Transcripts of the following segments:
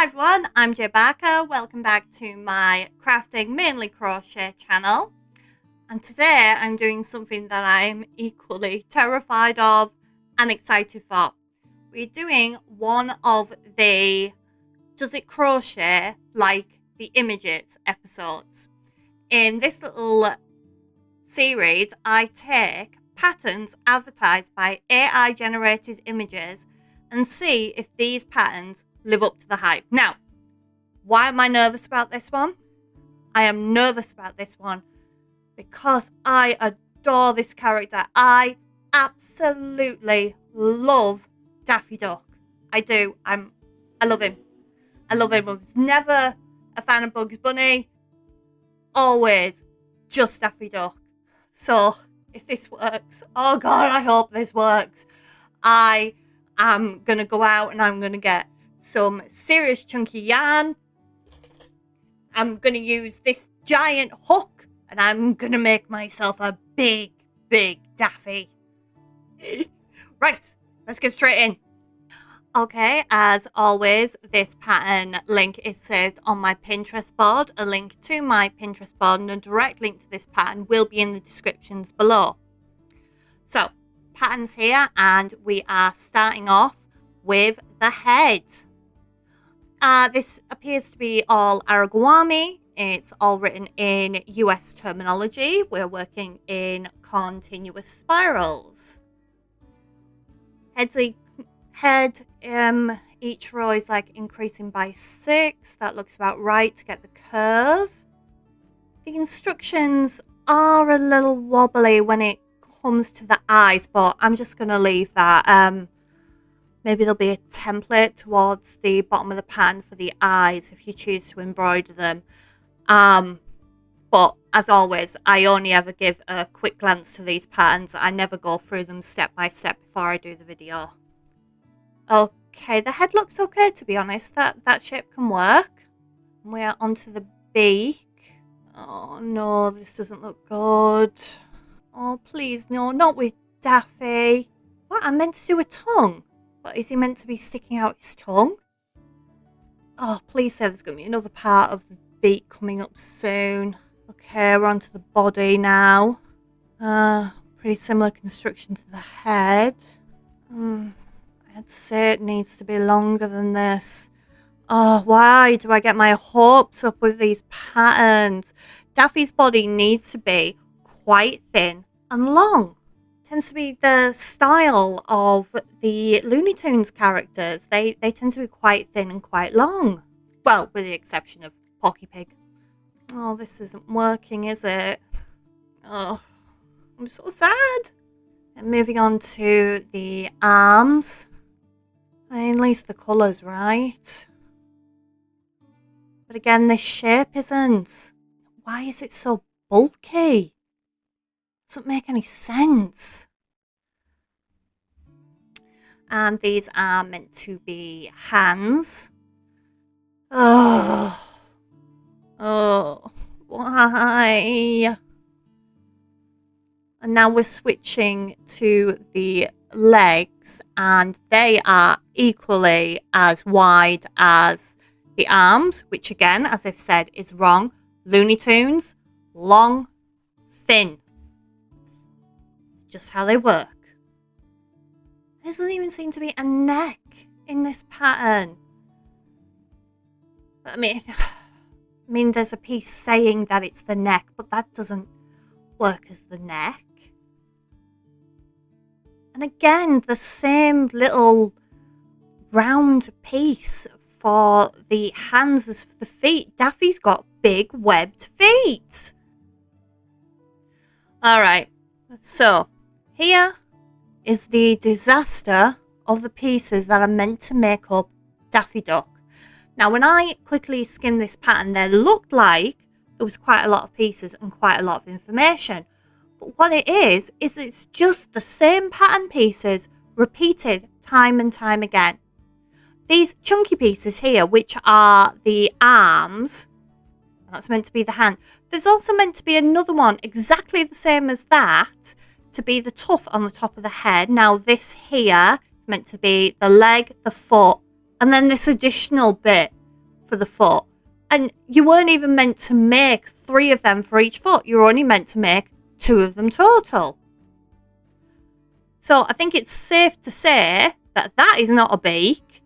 Hi everyone, I'm Jo Barker. Welcome back to my crafting mainly crochet channel. And today I'm doing something that I'm equally terrified of and excited for. We're doing one of the Does It Crochet Like the Images episodes. In this little series, I take patterns advertised by AI generated images and see if these patterns live up to the hype. Now, why am I nervous about this one? I am nervous about this one because I adore this character. I absolutely love Daffy Duck. I do. I love him. I love him. I was never a fan of Bugs Bunny. Always just Daffy Duck. So if this works, oh God, I hope this works. I am going to go out and I'm going to get some serious chunky yarn. I'm going to use this giant hook and I'm going to make myself a big Daffy. Right, let's get straight in. Okay, as always, this pattern link is saved on my Pinterest board. A link to my Pinterest board and a direct link to this pattern will be in the descriptions below. So, patterns here, and we are starting off with the head. This appears to be all Aragwami. It's all written in US terminology. We're working in continuous spirals. Head, each row is like increasing by 6. That looks about right to get the curve. The instructions are a little wobbly when it comes to the eyes, but I'm just going to leave that. Maybe there'll be a template towards the bottom of the pattern for the eyes if you choose to embroider them. But as always, I only ever give a quick glance to these patterns. I never go through them step by step before I do the video. Okay, the head looks okay, to be honest. That shape can work. We're onto the beak. Oh no, this doesn't look good. Oh please, no, not with Daffy. What, I'm meant to do a tongue? What, is he meant to be sticking out his tongue? Oh, please say there's going to be another part of the beak coming up soon. Okay, we're onto the body now. Pretty similar construction to the head. I'd say it needs to be longer than this. Oh, why do I get my hopes up with these patterns? Daffy's body needs to be quite thin and long. Tends to be the style of the Looney Tunes characters. They tend to be quite thin and quite long. Well, with the exception of Porky Pig. Oh, this isn't working, is it? Oh, I'm so sad. And moving on to the arms. At least the colour's right. But again, this shape isn't. Why is it so bulky? Doesn't make any sense. And these are meant to be hands. Oh, why? And now we're switching to the legs, and they are equally as wide as the arms, which again, as I've said, is wrong. Looney Tunes, long, thin. It's just how they work. There doesn't even seem to be a neck in this pattern. I mean, there's a piece saying that it's the neck, but that doesn't work as the neck. And again, the same little round piece for the hands as for the feet. Daffy's got big webbed feet. All right, so here is the disaster of the pieces that are meant to make up Daffy Duck. Now, when I quickly skimmed this pattern, there looked like there was quite a lot of pieces and quite a lot of information. But what it is it's just the same pattern pieces repeated time and time again. These chunky pieces here, which are the arms, that's meant to be the hand. There's also meant to be another one exactly the same as that to be the tuft on the top of the head. Now this here is meant to be the leg, the foot, and then this additional bit for the foot. And you weren't even meant to make 3 of them for each foot. You're only meant to make 2 of them total. So I think it's safe to say that that is not a beak.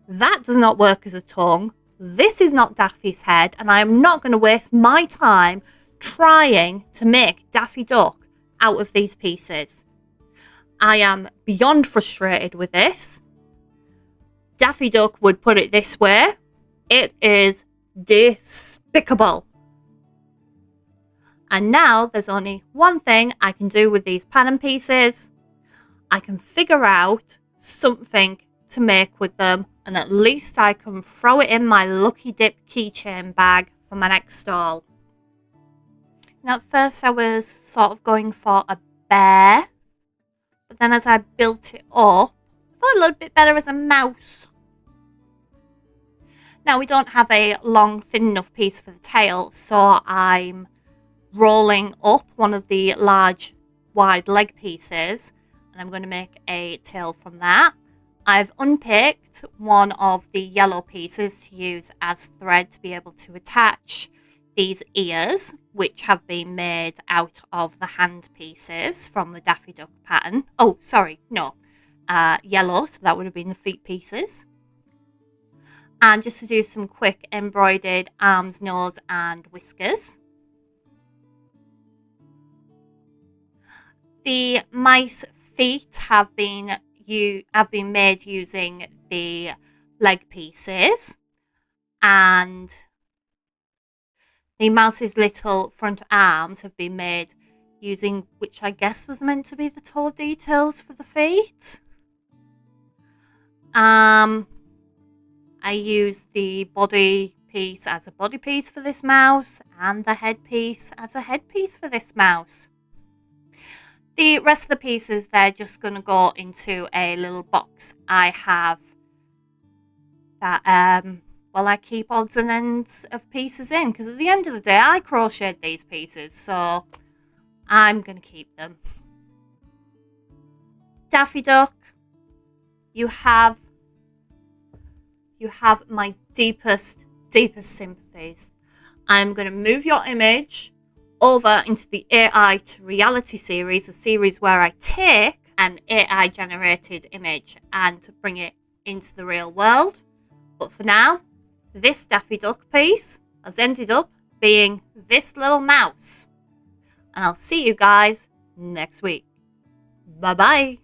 That does not work as a tongue. This is not Daffy's head. And I am not going to waste my time trying to make Daffy Duck out of these pieces. I am beyond frustrated with this. Daffy Duck would put it this way. It is despicable. And now there's only one thing I can do with these pattern pieces. I can figure out something to make with them, and at least I can throw it in my Lucky Dip keychain bag for my next stall. Now at first I was sort of going for a bear, but then as I built it up, I thought a little bit better as a mouse. Now we don't have a long thin enough piece for the tail, so I'm rolling up one of the large wide leg pieces, and I'm going to make a tail from that. I've unpicked one of the yellow pieces to use as thread to be able to attach these ears, which have been made out of the hand pieces from the Daffy Duck pattern. Oh, sorry, no, yellow, so that would have been the feet pieces. And just to do some quick embroidered arms, nose and whiskers. The mice feet have been made using the leg pieces, and the mouse's little front arms have been made using, which I guess was meant to be the toe details for the feet. I used the body piece as a body piece for this mouse, and the head piece as a head piece for this mouse. The rest of the pieces, they're just going to go into a little box I have that, I keep odds and ends of pieces in, because at the end of the day, I crocheted these pieces, so I'm going to keep them. Daffy Duck, you have my deepest sympathies. I'm going to move your image over into the AI to reality series, a series where I take an AI generated image and bring it into the real world. But for now, this Daffy Duck piece has ended up being this little mouse. And I'll see you guys next week. Bye bye.